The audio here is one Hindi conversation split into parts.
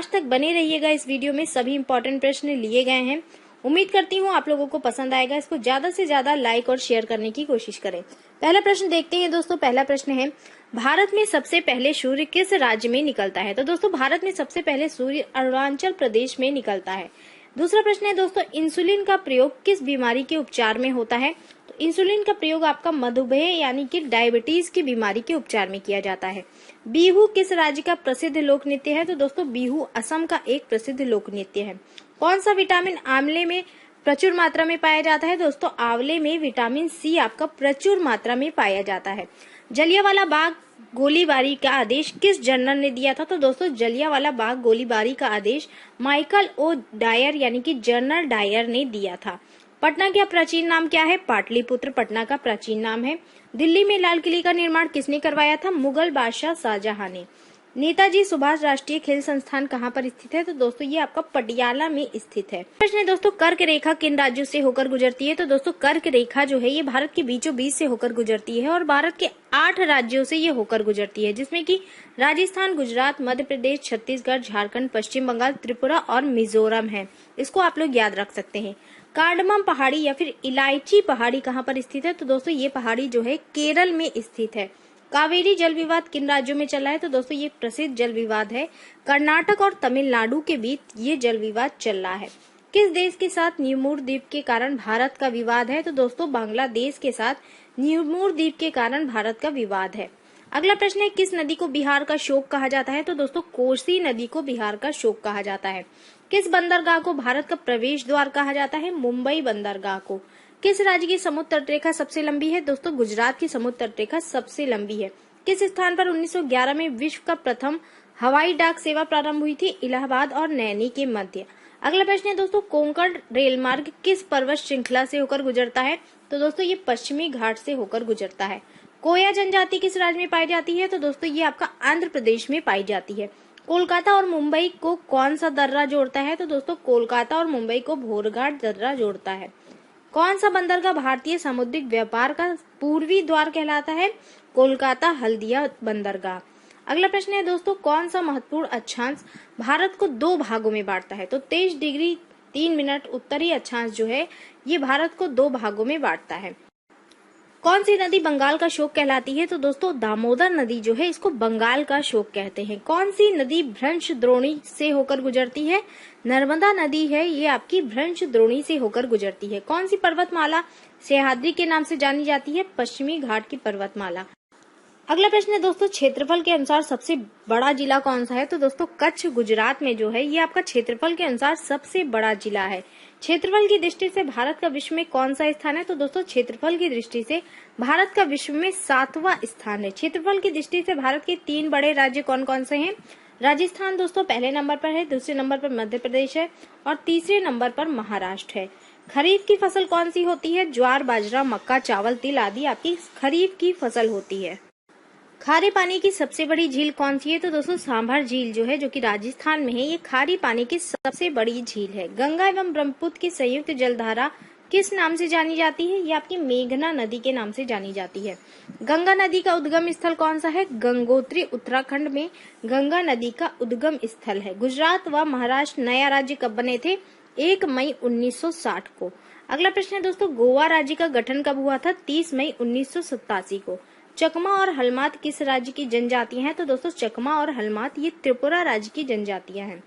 लास्ट तक बने रहिएगा। इस वीडियो में सभी इंपॉर्टेंट प्रश्न लिए गए हैं। उम्मीद करती हूँ आप लोगों को पसंद आएगा। इसको ज्यादा से ज्यादा लाइक और शेयर करने की कोशिश करें। पहला प्रश्न देखते हैं दोस्तों। पहला प्रश्न है, भारत में सबसे पहले सूर्य किस राज्य में निकलता है? तो दोस्तों भारत में सबसे पहले सूर्य अरुणाचल प्रदेश में निकलता है। दूसरा प्रश्न है दोस्तों, इंसुलिन का प्रयोग किस बीमारी के उपचार में होता है? तो इंसुलिन का प्रयोग आपका मधुमेह यानी कि डायबिटीज की बीमारी के उपचार में किया जाता है। बिहू किस राज्य का प्रसिद्ध लोक नृत्य है? तो दोस्तों बिहू असम का एक प्रसिद्ध लोक नृत्य है। कौन सा विटामिन आंवले में प्रचुर मात्रा में पाया जाता है? दोस्तों आंवले में विटामिन सी आपका प्रचुर मात्रा में पाया जाता है। जलियांवाला बाग गोलीबारी का आदेश किस जनरल ने दिया था? तो दोस्तों जलियांवाला बाग गोलीबारी का आदेश माइकल ओ डायर यानी कि जनरल डायर ने दिया था। पटना का प्राचीन नाम क्या है? पाटलिपुत्र पटना का प्राचीन नाम है। दिल्ली में लाल किले का निर्माण किसने करवाया था? मुगल बादशाह शाहजहां ने। नेताजी सुभाष राष्ट्रीय खेल संस्थान कहाँ पर स्थित है? तो दोस्तों ये आपका पटियाला में स्थित है। प्रश्न है दोस्तों, कर्क रेखा किन राज्यों से होकर गुजरती है? तो दोस्तों कर्क रेखा जो है ये भारत के बीचों बीच से होकर गुजरती है और भारत के 8 राज्यों से ये होकर गुजरती है, जिसमें कि राजस्थान, गुजरात, मध्य प्रदेश, छत्तीसगढ़, झारखंड, पश्चिम बंगाल, त्रिपुरा और मिजोरम है। इसको आप लोग याद रख सकते हैं। कार्डमम पहाड़ी या फिर इलायची पहाड़ी कहाँ पर स्थित है? तो दोस्तों ये पहाड़ी जो है केरल में स्थित है। कावेरी जल विवाद किन राज्यों में चल रहा है? तो दोस्तों ये प्रसिद्ध जल विवाद है। कर्नाटक और तमिलनाडु के बीच ये जल विवाद चल रहा है। किस देश के साथ न्यूमूर द्वीप के कारण भारत का विवाद है? तो दोस्तों बांग्लादेश के साथ न्यूमूर द्वीप के कारण भारत का विवाद है। अगला प्रश्न है, किस नदी को बिहार का शोक कहा जाता है? तो दोस्तों कोसी नदी को बिहार का शोक कहा जाता है। किस बंदरगाह को भारत का प्रवेश द्वार कहा जाता है? मुंबई बंदरगाह को। किस राज्य की समुद्र तटरेखा सबसे लंबी है? दोस्तों गुजरात की समुद्र तटरेखा सबसे लंबी है। किस स्थान पर 1911 में विश्व का प्रथम हवाई डाक सेवा प्रारंभ हुई थी? इलाहाबाद और नैनी के मध्य। अगला प्रश्न है दोस्तों, कोंकण रेल मार्ग किस पर्वत श्रृंखला से होकर गुजरता है? तो दोस्तों ये पश्चिमी घाट से होकर गुजरता है। कोया जनजाति किस राज्य में पाई जाती है? तो दोस्तों ये आपका आंध्र प्रदेश में पाई जाती है। कोलकाता और मुंबई को कौन सा दर्रा जोड़ता है? तो दोस्तों कोलकाता और मुंबई को भोरघाट दर्रा जोड़ता है। कौन सा बंदरगाह भारतीय समुद्री व्यापार का पूर्वी द्वार कहलाता है? कोलकाता हल्दिया बंदरगाह। अगला प्रश्न है दोस्तों, कौन सा महत्वपूर्ण अक्षांश भारत को 2 भागों में बांटता है? तो 23 डिग्री 3 मिनट उत्तरी अक्षांश जो है ये भारत को 2 भागों में बांटता है। कौन सी नदी बंगाल का शोक कहलाती है? तो दोस्तों दामोदर नदी जो है इसको बंगाल का शोक कहते हैं। कौन सी नदी भ्रंश द्रोणी से होकर गुजरती है? नर्मदा नदी है ये आपकी भ्रंश द्रोणी से होकर गुजरती है। कौन सी पर्वतमाला सह्याद्री के नाम से जानी जाती है? पश्चिमी घाट की पर्वतमाला। अगला प्रश्न है दोस्तों, क्षेत्रफल के अनुसार सबसे बड़ा जिला कौन सा है? तो दोस्तों कच्छ गुजरात में जो है ये आपका क्षेत्रफल के अनुसार सबसे बड़ा जिला है। क्षेत्रफल की दृष्टि से भारत का विश्व में कौन सा स्थान है? तो दोस्तों क्षेत्रफल की दृष्टि से भारत का विश्व में 7वां स्थान है। क्षेत्रफल की दृष्टि से भारत के 3 बड़े राज्य कौन कौन से हैं? राजस्थान दोस्तों पहले नंबर पर है, दूसरे नंबर पर मध्य प्रदेश है और तीसरे नंबर पर महाराष्ट्र है। खरीफ की फसल कौन सी होती है? ज्वार, बाजरा, मक्का, चावल, तिल आदि आपकी खरीफ की फसल होती है। खारे पानी की सबसे बड़ी झील कौन सी है? तो दोस्तों सांभर झील जो है जो कि राजस्थान में है ये खारी पानी की सबसे बड़ी झील है। गंगा एवं ब्रह्मपुत्र की संयुक्त जलधारा किस नाम से जानी जाती है? ये आपकी मेघना नदी के नाम से जानी जाती है। गंगा नदी का उद्गम स्थल कौन सा है? गंगोत्री उत्तराखंड में गंगा नदी का उद्गम स्थल है। गुजरात व महाराष्ट्र नया राज्य कब बने थे? 1 मई 1960 को। अगला प्रश्न है दोस्तों, गोवा राज्य का गठन कब हुआ था? 30 मई 1987 को। चकमा और हलमात किस राज्य की जनजातियां हैं? तो दोस्तों चकमा और हलमात ये त्रिपुरा राज्य की जनजातियां हैं।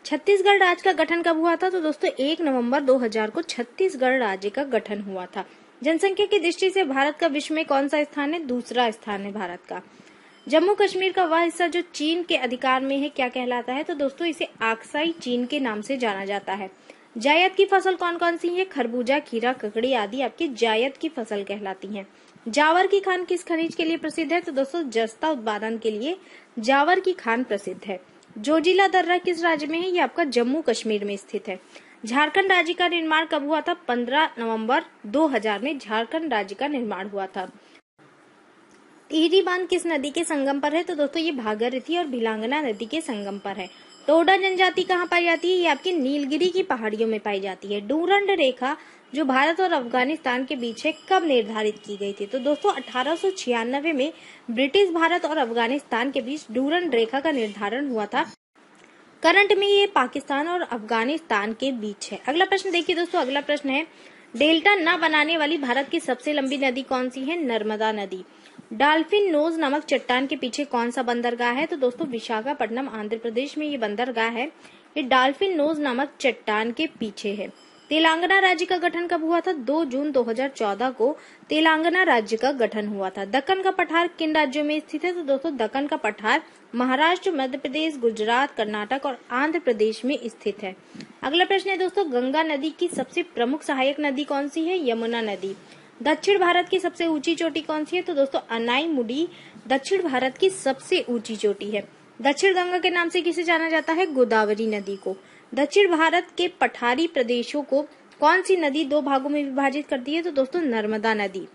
छत्तीसगढ़ राज्य का गठन कब हुआ था? तो दोस्तों 1 नवंबर 2000 को छत्तीसगढ़ राज्य का गठन हुआ था। जनसंख्या की दृष्टि से भारत का विश्व में कौन सा स्थान है? दूसरा स्थान है भारत का। जम्मू कश्मीर का वह हिस्सा जो चीन के अधिकार में है क्या कहलाता है? तो दोस्तों इसे आक्साई चीन के नाम से जाना जाता है। जायद की फसल कौन कौन सी है? खरबूजा, खीरा, ककड़ी आदि आपकी जायद की फसल कहलाती है। जावर की खान किस खनिज के लिए प्रसिद्ध है? तो दोस्तों जस्ता उत्पादन के लिए जावर की खान प्रसिद्ध है। जोजिला दर्रा किस राज्य में है? ये आपका जम्मू कश्मीर में स्थित है। झारखंड राज्य का निर्माण कब हुआ था? 15 नवंबर 2000 में झारखंड राज्य का निर्माण हुआ था। टिहरी बांध किस नदी के संगम पर है? तो दोस्तों ये भागीरथी और भिलांगना नदी के संगम पर है। टोडा जनजाति कहाँ पाई जाती है? ये आपकी नीलगिरी की पहाड़ियों में पाई जाती है। डूरंड रेखा जो भारत और अफगानिस्तान के बीच है कब निर्धारित की गई थी? तो दोस्तों 1896 में ब्रिटिश भारत और अफगानिस्तान के बीच डूरंड रेखा का निर्धारण हुआ था। करंट में ये पाकिस्तान और अफगानिस्तान के बीच है। अगला प्रश्न देखिए दोस्तों, अगला प्रश्न है डेल्टा न बनाने वाली भारत की सबसे लंबी नदी कौन सी है? नर्मदा नदी। डॉल्फिन नोज नामक चट्टान के पीछे कौन सा बंदरगाह है? तो दोस्तों विशाखापट्टनम आंध्र प्रदेश में ये बंदरगाह है। ये डॉल्फिन नोज नामक चट्टान के पीछे है। तेलंगाना राज्य का गठन कब हुआ था? 2 जून 2014 को तेलंगाना राज्य का गठन हुआ था। दक्कन का पठार किन राज्यों में स्थित है? तो दोस्तों दक्कन का पठार महाराष्ट्र, मध्य प्रदेश, गुजरात, कर्नाटक और आंध्र प्रदेश में स्थित है। अगला प्रश्न है दोस्तों, गंगा नदी की सबसे प्रमुख सहायक नदी कौन सी है? यमुना नदी। दक्षिण भारत की सबसे ऊंची चोटी कौन सी है? तो दोस्तों अनाईमुडी दक्षिण भारत की सबसे ऊंची चोटी है। दक्षिण गंगा के नाम से किसे जाना जाता है? गोदावरी नदी को। दक्षिण भारत के पठारी प्रदेशों को कौन सी नदी 2 भागों में विभाजित करती है? तो दोस्तों नर्मदा नदी।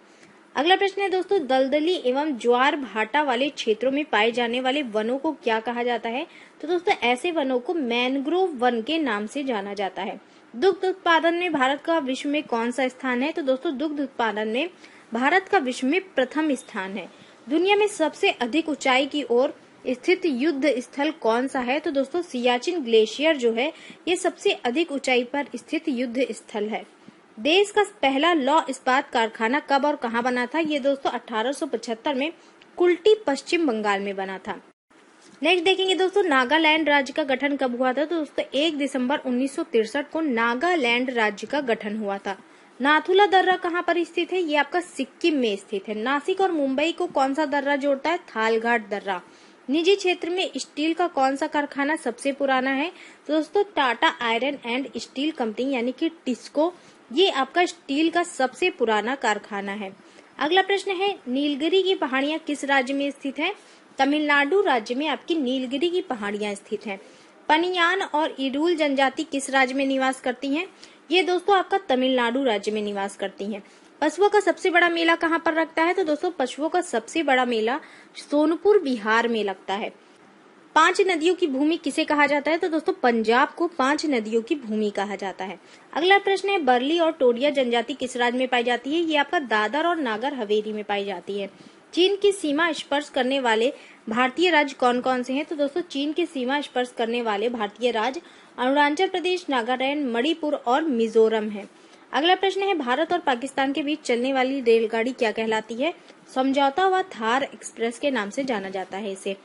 अगला प्रश्न है दोस्तों, दलदली एवं ज्वार भाटा वाले क्षेत्रों में पाए जाने वाले वनों को क्या कहा जाता है? तो दोस्तों ऐसे वनों को मैंग्रोव वन के नाम से जाना जाता है। दुग्ध उत्पादन में भारत का विश्व में कौन सा स्थान है? तो दोस्तों दुग्ध उत्पादन में भारत का विश्व में प्रथम स्थान है। दुनिया में सबसे अधिक ऊंचाई की ओर स्थित युद्ध स्थल कौन सा है? तो दोस्तों सियाचिन ग्लेशियर जो है ये सबसे अधिक ऊंचाई पर स्थित युद्ध स्थल है। देश का पहला लौह इस्पात कारखाना कब और कहां बना था? ये दोस्तों 1875 में कुल्टी पश्चिम बंगाल में बना था। नेक्स्ट देखेंगे दोस्तों, नागालैंड राज्य का गठन कब हुआ था? तो दोस्तों 1 दिसंबर 1963 को नागालैंड राज्य का गठन हुआ था। नाथुला दर्रा कहाँ पर स्थित है? ये आपका सिक्किम में स्थित है। नासिक और मुंबई को कौन सा दर्रा जोड़ता है? थालघाट दर्रा। निजी क्षेत्र में स्टील का कौन सा कारखाना सबसे पुराना है? तो दोस्तों Tata iron and steel company यानी कि टिस्को, ये आपका स्टील का सबसे पुराना कारखाना है। अगला प्रश्न है, नीलगिरी की पहाड़ियां किस राज्य में स्थित है? तमिलनाडु राज्य में आपकी नीलगिरी की पहाड़ियां स्थित हैं। पनियान और इरुल जनजाति किस राज्य में निवास करती हैं? ये दोस्तों आपका तमिलनाडु राज्य में निवास करती हैं। पशुओं का सबसे बड़ा मेला कहाँ पर लगता है? तो दोस्तों पशुओं का सबसे बड़ा मेला सोनपुर बिहार में लगता है। 5 नदियों की भूमि किसे कहा जाता है? तो दोस्तों पंजाब को 5 नदियों की भूमि कहा जाता है। अगला प्रश्न है, बरली और टोडिया जनजाति किस राज्य में पाई जाती है? ये आपका दादर और नागर हवेली में पाई जाती है। चीन की सीमा स्पर्श करने वाले भारतीय राज्य कौन कौन से हैं? तो दोस्तों चीन की सीमा स्पर्श करने वाले भारतीय राज्य अरुणाचल प्रदेश, नागालैंड, मणिपुर और मिजोरम है। अगला प्रश्न है, भारत और पाकिस्तान के बीच चलने वाली रेलगाड़ी क्या कहलाती है? समझौता व थार एक्सप्रेस के नाम से जाना जाता है इसे।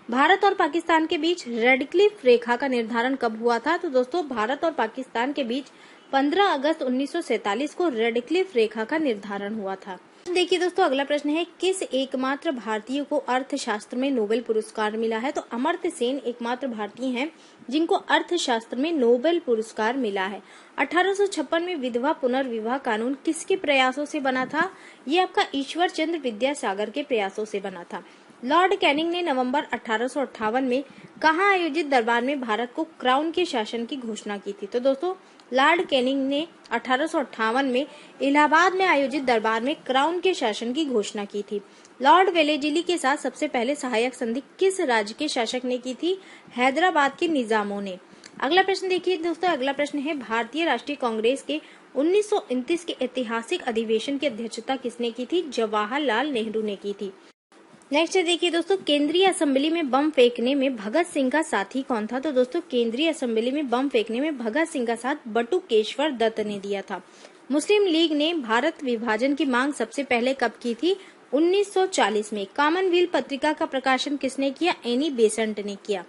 भारत और पाकिस्तान के बीच रेडक्लिफ रेखा का निर्धारण कब हुआ था? तो दोस्तों भारत और पाकिस्तान के बीच 15 अगस्त 1947 को रेडक्लिफ रेखा का निर्धारण हुआ था। देखिए दोस्तों, अगला प्रश्न है, किस एकमात्र भारतीय को अर्थशास्त्र में नोबेल पुरस्कार मिला है? तो अमर्त्य सेन एकमात्र भारतीय हैं जिनको अर्थशास्त्र में नोबेल पुरस्कार मिला है। 1856 में विधवा पुनर्विवाह कानून किसके प्रयासों से बना था? ये आपका ईश्वर चंद्र विद्यासागर के प्रयासों से बना था। लॉर्ड कैनिंग ने नवंबर 1858 में कहाँ आयोजित दरबार में भारत को क्राउन के शासन की घोषणा की थी? तो दोस्तों लॉर्ड कैनिंग ने 1858 में इलाहाबाद में आयोजित दरबार में क्राउन के शासन की घोषणा की थी। लॉर्ड वेलेजिली के साथ सबसे पहले सहायक संधि किस राज्य के शासक ने की थी? हैदराबाद के निजामों ने। अगला प्रश्न देखिए दोस्तों, अगला प्रश्न है, भारतीय राष्ट्रीय कांग्रेस के 1929 के ऐतिहासिक अधिवेशन की अध्यक्षता किसने की थी? जवाहरलाल नेहरू ने की थी। नेक्स्ट देखिए दोस्तों, केंद्रीय असेंबली में बम फेंकने में भगत सिंह का साथी कौन था? तो दोस्तों केंद्रीय असेंबली में बम फेंकने में भगत सिंह का साथ बटुकेश्वर दत्त ने दिया था। मुस्लिम लीग ने भारत विभाजन की मांग सबसे पहले कब की थी? 1940 में। कॉमनवेल्थ पत्रिका का प्रकाशन किसने किया? एनी बेसेंट ने किया।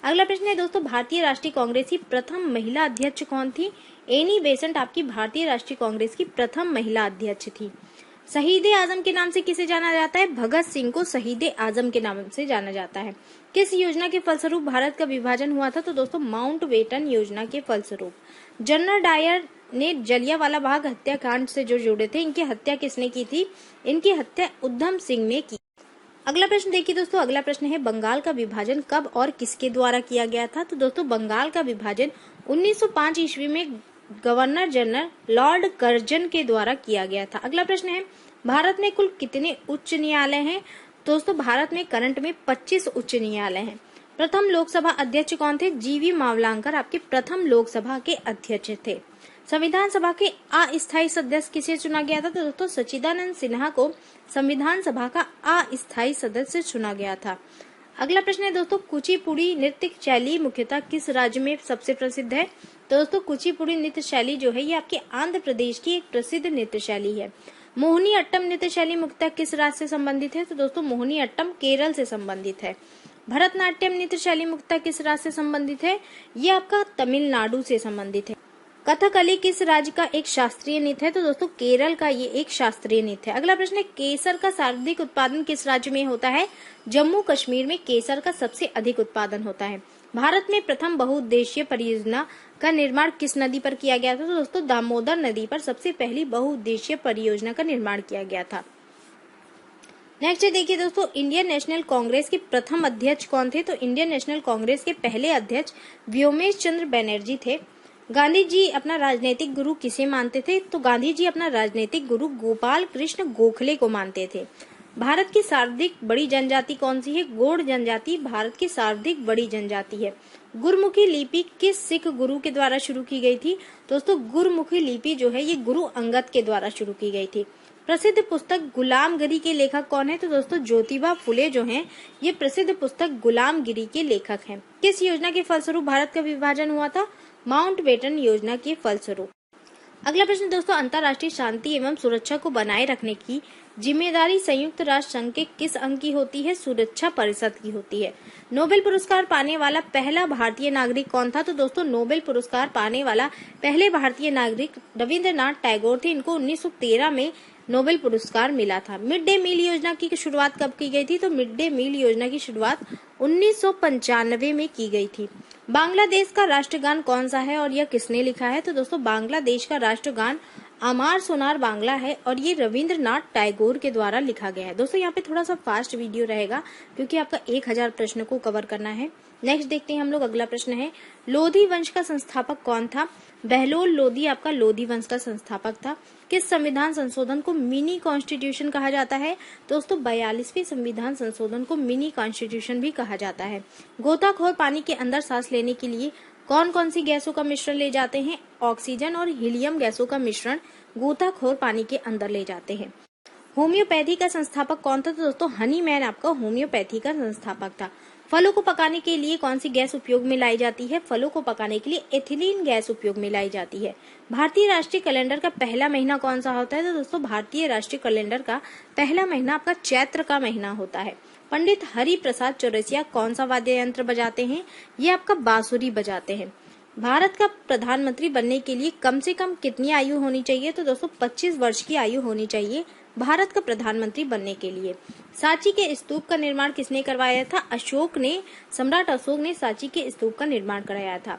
अगला प्रश्न है दोस्तों, भारतीय राष्ट्रीय कांग्रेस की प्रथम महिला अध्यक्ष कौन थी? एनी बेसेंट आपकी भारतीय राष्ट्रीय कांग्रेस की प्रथम महिला अध्यक्ष थी। शहीद आजम के नाम से किसे जाना जाता है? भगत सिंह को शहीद आजम के नाम से जाना जाता है। किस योजना के फलस्वरूप भारत का विभाजन हुआ था? तो दोस्तों माउंटबेटन योजना के फलस्वरूप। जनरल डायर ने जलियांवाला बाग हत्याकांड से जो जुड़े थे, इनकी हत्या किसने की थी? इनकी हत्या उधम सिंह ने की। अगला प्रश्न देखिए दोस्तों, अगला प्रश्न है, बंगाल का विभाजन कब और किसके द्वारा किया गया था? तो दोस्तों बंगाल का विभाजन 1905 ईस्वी में गवर्नर जनरल लॉर्ड कर्जन के द्वारा किया गया था। अगला प्रश्न है, भारत में कुल कितने उच्च न्यायालय हैं? दोस्तों भारत में करंट में 25 उच्च न्यायालय हैं। प्रथम लोकसभा अध्यक्ष कौन थे? जीवी मावलांकर आपके प्रथम लोकसभा के अध्यक्ष थे। संविधान सभा के अस्थायी सदस्य किसे चुना गया था? तो दोस्तों सच्चिदानंद सिन्हा को संविधान सभा का अस्थायी सदस्य चुना गया था। अगला प्रश्न है दोस्तों, कुचिपुड़ी नृत्य शैली मुख्यतः किस राज्य में सबसे प्रसिद्ध है? तो दोस्तों कुचिपुड़ी नृत्य शैली जो है ये आपके आंध्र प्रदेश की एक प्रसिद्ध नृत्य शैली है। मोहिनी अट्टम नृत्य शैली मुख्यतः किस राज्य से संबंधित है? तो दोस्तों मोहिनी अट्टम केरल से संबंधित है। भरतनाट्यम नृत्य शैली मुख्यतः किस राज्य से संबंधित है? ये आपका तमिलनाडु से संबंधित है। कथकली किस राज्य का एक शास्त्रीय नृत्य है? तो दोस्तों केरल का ये एक शास्त्रीय नृत्य है। अगला प्रश्न है, केसर का सर्वाधिक उत्पादन किस राज्य में होता है? जम्मू कश्मीर में केसर का सबसे अधिक उत्पादन होता है। भारत में प्रथम बहुउद्देशीय परियोजना का निर्माण किस नदी पर किया गया था? तो दोस्तों दामोदर नदी पर सबसे पहली बहुउद्देशीय परियोजना का निर्माण किया गया था। नेक्स्ट देखिए दोस्तों, इंडियन नेशनल कांग्रेस के प्रथम अध्यक्ष कौन थे? तो इंडियन नेशनल कांग्रेस के पहले अध्यक्ष व्योमेश चंद्र बनर्जी थे। गांधी जी अपना राजनीतिक गुरु किसे मानते थे? तो गांधी जी अपना राजनीतिक गुरु गोपाल कृष्ण गोखले को मानते थे। भारत की सर्वाधिक बड़ी जनजाति कौन सी है? गौड़ जनजाति भारत की सर्वाधिक बड़ी जनजाति है। गुरमुखी लिपि किस सिख गुरु के द्वारा शुरू की गई थी? दोस्तों गुरमुखी लिपि जो है ये गुरु अंगद के द्वारा शुरू की गई थी। प्रसिद्ध पुस्तक गुलामगिरी के लेखक कौन है? तो दोस्तों ज्योतिबा फुले जो हैं ये प्रसिद्ध पुस्तक गुलामगिरी के लेखक हैं। किस योजना के फलस्वरूप भारत का विभाजन हुआ था? माउंटबेटन योजना के फलस्वरूप। अगला प्रश्न दोस्तों, अंतर्राष्ट्रीय शांति एवं सुरक्षा को बनाए रखने की जिम्मेदारी संयुक्त राष्ट्र संघ के किस अंग की होती है? सुरक्षा परिषद की होती है। नोबेल पुरस्कार पाने वाला पहला भारतीय नागरिक कौन था? तो दोस्तों नोबेल पुरस्कार पाने वाला पहले भारतीय नागरिक रविंद्रनाथ टैगोर थे। इनको 1913 में नोबेल पुरस्कार मिला था। मिड डे मील योजना की शुरुआत कब की गई थी? तो मिड डे मील योजना की शुरुआत 1995 में की गई थी। बांग्लादेश का राष्ट्रगान कौन सा है और यह किसने लिखा है? तो दोस्तों बांग्लादेश का राष्ट्रगान अमार सोनार बांग्ला है और ये रविंद्रनाथ टैगोर के द्वारा लिखा गया है। दोस्तों यहाँ पे थोड़ा सा फास्ट वीडियो रहेगा क्योंकि आपका 1000 प्रश्न को कवर करना है। नेक्स्ट देखते हैं हम लोग, अगला प्रश्न है, लोधी वंश का संस्थापक कौन था? बहलोल लोधी आपका लोधी वंश का संस्थापक था। किस संविधान संशोधन को मिनी कॉन्स्टिट्यूशन कहा जाता है? दोस्तों 42वें संविधान संशोधन को मिनी कॉन्स्टिट्यूशन भी कहा जाता है। गोताखोर पानी के अंदर सांस लेने के लिए कौन कौन सी गैसों का मिश्रण ले जाते हैं? ऑक्सीजन और हीलियम गैसों का मिश्रण गोताखोर पानी के अंदर ले जाते हैं। होम्योपैथी का संस्थापक कौन था? तो दोस्तों हनीमैन आपका होम्योपैथी का संस्थापक था। फलों को पकाने के लिए कौन सी गैस उपयोग में लाई जाती है? फलों को पकाने के लिए एथिलीन गैस उपयोग में लाई जाती है। भारतीय राष्ट्रीय कैलेंडर का पहला महीना कौन सा होता है? तो दोस्तों भारतीय राष्ट्रीय कैलेंडर का पहला महीना आपका चैत्र का महीना होता है। पंडित हरि प्रसाद चौरसिया कौन सा वाद्य यंत्र बजाते हैं? ये आपका बांसुरी बजाते हैं। भारत का प्रधानमंत्री बनने के लिए कम से कम कितनी आयु होनी चाहिए? तो दोस्तों 25 वर्ष की आयु होनी चाहिए भारत का प्रधानमंत्री बनने के लिए। सांची के स्तूप का निर्माण किसने करवाया था? सम्राट अशोक ने सांची के स्तूप का निर्माण कराया था।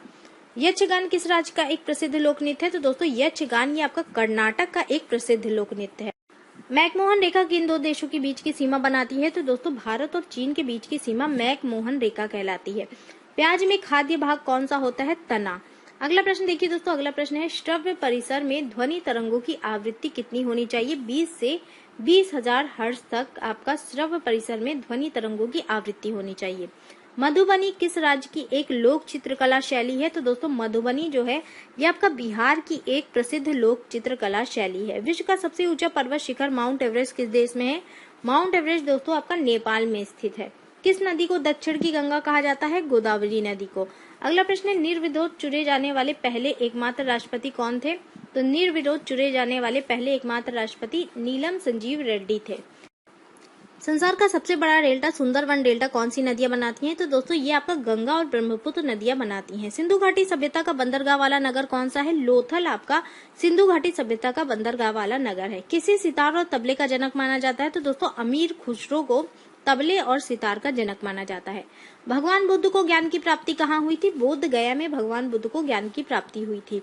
यक्षगान किस राज्य का एक प्रसिद्ध लोक नृत्य है? तो दोस्तों यक्षगान ये आपका कर्नाटक का एक प्रसिद्ध लोक नृत्य है। मैकमोहन रेखा किन दो देशों के बीच की सीमा बनाती है? तो दोस्तों भारत और चीन के बीच की सीमा मैकमोहन रेखा कहलाती है। प्याज में खाद्य भाग कौन सा होता है? तना। अगला प्रश्न देखिए दोस्तों, अगला प्रश्न है, श्रव्य परिसर में ध्वनि तरंगों की आवृत्ति कितनी होनी चाहिए? 20 से 20,000 हर्ट्ज तक आपका श्रव्य परिसर में ध्वनि तरंगों की आवृत्ति होनी चाहिए। मधुबनी किस राज्य की एक लोक चित्रकला शैली है? तो दोस्तों मधुबनी जो है ये आपका बिहार की एक प्रसिद्ध लोक चित्रकला शैली है। विश्व का सबसे ऊंचा पर्वत शिखर माउंट एवरेस्ट किस देश में है? माउंट एवरेस्ट दोस्तों आपका नेपाल में स्थित है। किस नदी को दक्षिण की गंगा कहा जाता है? गोदावरी नदी को। अगला प्रश्न है, निर्विरोध चुने जाने वाले पहले एकमात्र राष्ट्रपति कौन थे? तो निर्विरोध चुने जाने वाले पहले एकमात्र राष्ट्रपति नीलम संजीव रेड्डी थे। संसार का सबसे बड़ा डेल्टा सुंदरवन डेल्टा कौन सी नदियां बनाती हैं? तो दोस्तों ये आपका गंगा और ब्रह्मपुत्र नदियां बनाती हैं। सिंधु घाटी सभ्यता का बंदरगाह वाला नगर कौन सा है? लोथल आपका सिंधु घाटी सभ्यता का बंदरगाह वाला नगर है। किसे सितार और तबले का जनक माना जाता है? तो दोस्तों अमीर खुसरो को तबले और सितार का जनक माना जाता है। भगवान बुद्ध को ज्ञान की प्राप्ति कहाँ हुई थी? बोध गया में भगवान बुद्ध को ज्ञान की प्राप्ति हुई थी।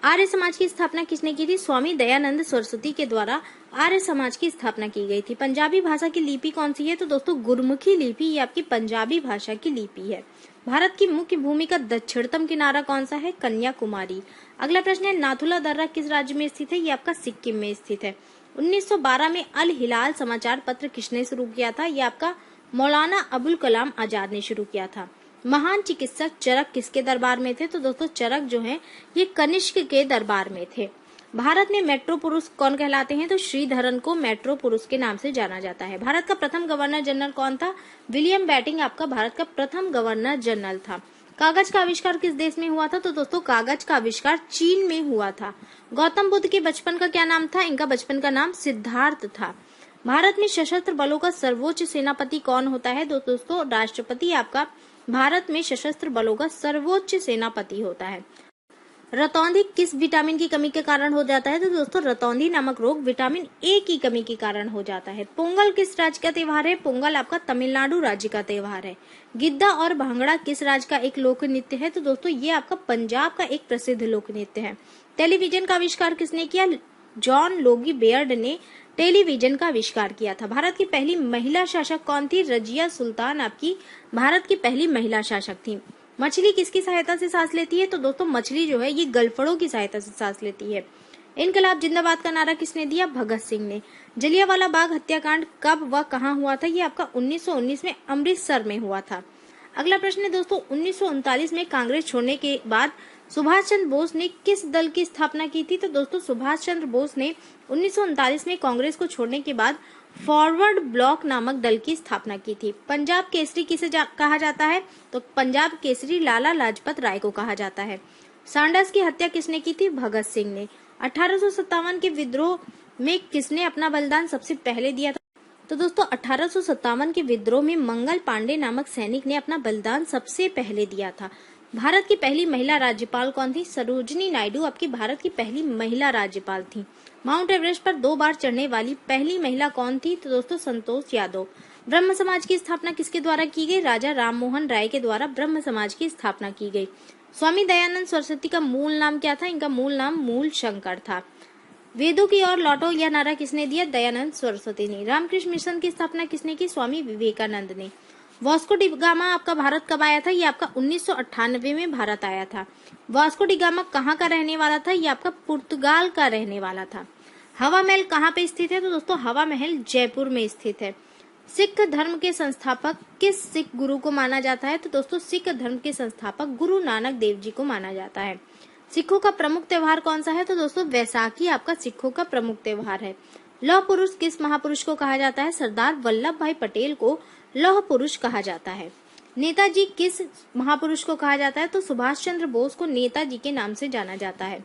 आर्य समाज की स्थापना किसने की थी? स्वामी दयानंद सरस्वती के द्वारा आर्य समाज की स्थापना की गई थी। पंजाबी भाषा की लिपि कौन सी है? तो दोस्तों गुरमुखी लिपि ये आपकी पंजाबी भाषा की लिपि है। भारत की मुख्य भूमि का दक्षिणतम किनारा कौन सा है? कन्याकुमारी। अगला प्रश्न है, नाथुला दर्रा किस राज्य में स्थित है? ये आपका सिक्किम में स्थित है। 1912 में अल हिलाल समाचार पत्र किसने शुरू किया था? ये आपका मौलाना अबुल कलाम आजाद ने शुरू किया था। महान चिकित्सक चरक किसके दरबार में थे? तो दोस्तों चरक जो है ये कनिष्क के दरबार में थे। भारत में मेट्रो पुरुष कौन कहलाते हैं? तो श्रीधरन को मेट्रो पुरुष के नाम से जाना जाता है। भारत का प्रथम गवर्नर जनरल कौन था? विलियम बेंटिंक आपका भारत का प्रथम गवर्नर जनरल था। कागज का आविष्कार किस देश में हुआ था? तो दोस्तों कागज का आविष्कार चीन में हुआ था। गौतम बुद्ध के बचपन का क्या नाम था? इनका बचपन का नाम सिद्धार्थ था। भारत में सशस्त्र बलों का सर्वोच्च सेनापति कौन होता है? तो दोस्तों राष्ट्रपति आपका भारत में सशस्त्र बलों का सर्वोच्च सेनापति होता है। रतौंधी किस विटामिन की कमी के कारण हो जाता है? तो दोस्तों रतौंधी नामक रोग विटामिन ए की कमी के कारण हो जाता है। पोंगल किस राज्य का त्योहार है? पोंगल आपका तमिलनाडु राज्य का त्योहार है। गिद्दा और भांगड़ा किस राज्य का एक लोक नृत्य है? तो दोस्तों ये आपका पंजाब का एक प्रसिद्ध लोक नृत्य है। टेलीविजन का आविष्कार किसने किया? जॉन लोगी बेयर्ड ने टेलीविजन का आविष्कार किया था। भारत की पहली महिला शासक कौन थी? रजिया सुल्तान आपकी भारत की पहली महिला शासक थी। मछली किसकी सहायता से सांस लेती है? तो दोस्तों मछली जो है ये गलफड़ों की सहायता से सांस लेती है। इनकलाब जिंदाबाद का नारा किसने दिया? भगत सिंह ने। जलियांवाला बाग हत्याकांड कब व कहां हुआ था? ये आपका 1919 में अमृतसर में हुआ था। अगला प्रश्न है दोस्तों 1939 में कांग्रेस छोड़ने के बाद सुभाष चंद्र बोस ने किस दल की स्थापना की थी? तो दोस्तों सुभाष चंद्र बोस ने 1939 में कांग्रेस को छोड़ने के बाद फॉरवर्ड ब्लॉक नामक दल की स्थापना की थी। पंजाब केसरी किसे कहा जाता है? तो पंजाब केसरी लाला लाजपत राय को कहा जाता है। सांडर्स की हत्या किसने की थी? भगत सिंह ने। 1857 के विद्रोह में किसने अपना बलिदान सबसे पहले दिया था? तो दोस्तों 1857 के विद्रोह में मंगल पांडे नामक सैनिक ने अपना बलिदान सबसे पहले दिया था। भारत की पहली महिला राज्यपाल कौन थी? सरोजिनी नायडू आपकी भारत की पहली महिला राज्यपाल थी। माउंट एवरेस्ट पर 2 बार चढ़ने वाली पहली महिला कौन थी? तो दोस्तों संतोष यादव। ब्रह्म समाज की स्थापना किसके द्वारा की गई? राजा राममोहन राय के द्वारा ब्रह्म समाज की स्थापना की गई। स्वामी दयानंद सरस्वती का मूल नाम क्या था? इनका मूल नाम मूल शंकर था। वेदों की ओर लौटो यह नारा किसने दिया? दयानंद सरस्वती ने। रामकृष्ण मिशन की स्थापना किसने की? स्वामी विवेकानंद ने। वास्को डी गामा आपका भारत कब आया था? ये आपका 1998 में भारत आया था। वास्को डी गामा कहाँ का रहने वाला था? ये आपका पुर्तगाल का रहने वाला था। हवा महल कहाँ पे स्थित है? तो दोस्तों हवा महल जयपुर में स्थित है। सिख धर्म के संस्थापक किस सिख गुरु को माना जाता है? तो दोस्तों सिख धर्म के संस्थापक गुरु नानक देव जी को माना जाता है। सिखों का प्रमुख त्योहार कौन सा है? तो दोस्तों वैसाखी आपका सिखों का प्रमुख त्योहार है। लौह पुरुष किस महापुरुष को कहा जाता है? सरदार वल्लभ भाई पटेल को लौह पुरुष कहा जाता है। नेताजी किस महापुरुष को कहा जाता है? तो सुभाष चंद्र बोस को नेताजी के नाम से जाना जाता है।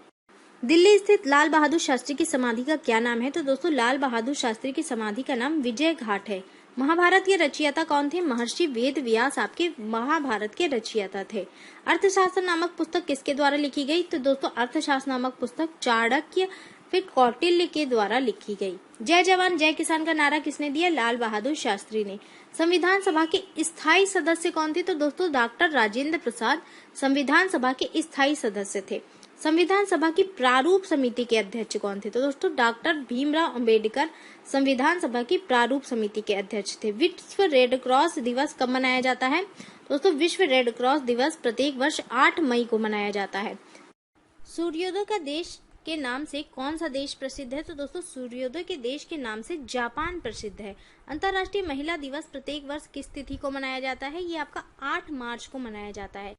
दिल्ली स्थित लाल बहादुर शास्त्री की समाधि का क्या नाम है? तो दोस्तों लाल बहादुर शास्त्री की समाधि का नाम विजय घाट है। महाभारत के रचयिता कौन थे? महर्षि वेद व्यास आपके महाभारत के रचयिता थे। अर्थशास्त्र नामक पुस्तक किसके द्वारा लिखी गई? तो दोस्तों अर्थशास्त्र नामक पुस्तक चाणक्य फिर कौटिल्य के द्वारा लिखी गई। जय जवान जय किसान का नारा किसने दिया? लाल बहादुर शास्त्री ने। संविधान सभा के स्थायी सदस्य कौन थे? तो दोस्तों डॉक्टर राजेंद्र प्रसाद संविधान सभा के स्थायी सदस्य थे। संविधान सभा की प्रारूप समिति के अध्यक्ष कौन थे? तो दोस्तों डॉक्टर भीमराव अंबेडकर संविधान सभा की प्रारूप समिति के अध्यक्ष थे। विश्व रेड क्रॉस दिवस कब मनाया जाता है? दोस्तों विश्व रेड क्रॉस दिवस प्रत्येक वर्ष 8 मई को मनाया जाता है। सूर्योदय का देश के नाम से कौन सा देश प्रसिद्ध है? तो दोस्तों सूर्योदय के देश के नाम से जापान प्रसिद्ध है। अंतर्राष्ट्रीय महिला दिवस प्रत्येक वर्ष किस तिथि को मनाया जाता है? ये आपका 8 मार्च को मनाया जाता है।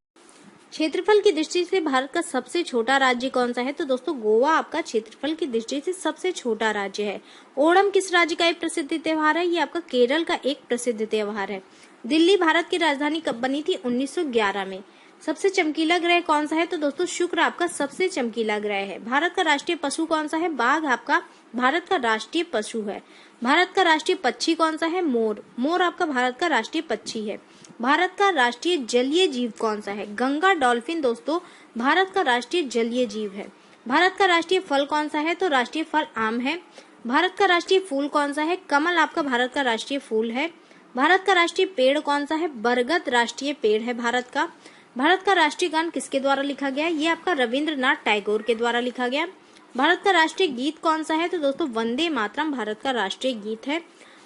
क्षेत्रफल की दृष्टि से भारत का सबसे छोटा राज्य कौन सा है? तो दोस्तों गोवा आपका क्षेत्रफल की दृष्टि से सबसे छोटा राज्य है। ओणम किस राज्य का एक प्रसिद्ध त्योहार है? ये आपका केरल का एक प्रसिद्ध त्योहार है। दिल्ली भारत की राजधानी कब बनी थी? 1911 में। सबसे चमकीला ग्रह कौन सा है? तो दोस्तों शुक्र आपका सबसे चमकीला ग्रह है। भारत का राष्ट्रीय पशु कौन सा है? बाघ आपका भारत का राष्ट्रीय पशु है। भारत का राष्ट्रीय पक्षी कौन सा है? मोर। मोर आपका भारत का राष्ट्रीय पक्षी है। भारत का राष्ट्रीय जलीय जीव कौन सा है? गंगा डॉल्फिन दोस्तों भारत का राष्ट्रीय जलीय जीव है। भारत का राष्ट्रीय फल कौन सा है? तो राष्ट्रीय फल आम है। भारत का राष्ट्रीय फूल कौन सा है? कमल आपका भारत का राष्ट्रीय फूल है। भारत का राष्ट्रीय पेड़ कौन सा है? बरगद राष्ट्रीय पेड़ है भारत का। भारत का राष्ट्रीय गान किसके द्वारा लिखा गया? ये आपका रविंद्रनाथ टैगोर के द्वारा लिखा गया। भारत का राष्ट्रीय गीत कौन सा है? तो दोस्तों वंदे मातरम भारत का राष्ट्रीय गीत है।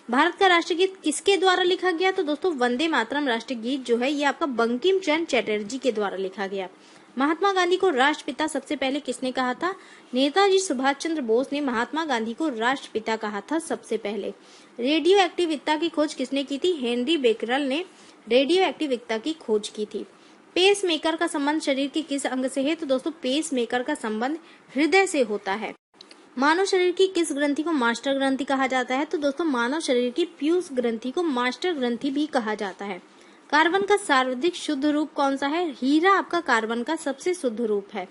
भारत का राष्ट्रीय गीत किसके द्वारा लिखा गया? तो दोस्तों वंदे मातरम राष्ट्रीय गीत जो है ये आपका बंकिम चंद्र चटर्जी के द्वारा लिखा गया। महात्मा गांधी को राष्ट्रपिता सबसे पहले किसने कहा था? नेताजी सुभाष चंद्र बोस ने महात्मा गांधी को राष्ट्रपिता कहा था सबसे पहले। रेडियो एक्टिविता की खोज किसने की थी? हेनरी बेकरल ने रेडियो एक्टिविता की खोज की थी। पेस मेकर का संबंध शरीर के किस अंग से है? तो दोस्तों पेस मेकर का संबंध हृदय से होता है। मानव शरीर की किस ग्रंथि को मास्टर ग्रंथि कहा जाता है? तो दोस्तों मानव शरीर की पीयूष ग्रंथि को मास्टर ग्रंथि भी कहा जाता है। कार्बन का सर्वाधिक शुद्ध रूप कौन सा है? हीरा आपका कार्बन का सबसे शुद्ध रूप है।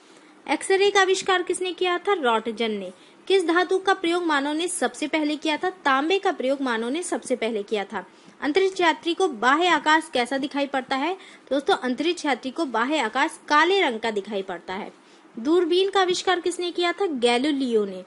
एक्सरे का आविष्कार किसने किया था? रॉटजन ने। किस धातु का प्रयोग मानव ने सबसे पहले किया था? तांबे का प्रयोग मानव ने सबसे पहले किया था। अंतरिक्ष यात्री को बाह्य आकाश कैसा दिखाई पड़ता है? दोस्तों अंतरिक्ष यात्री को बाह्य आकाश काले रंग का दिखाई पड़ता है। दूरबीन का आविष्कार किसने किया था? गैलीलियो ने।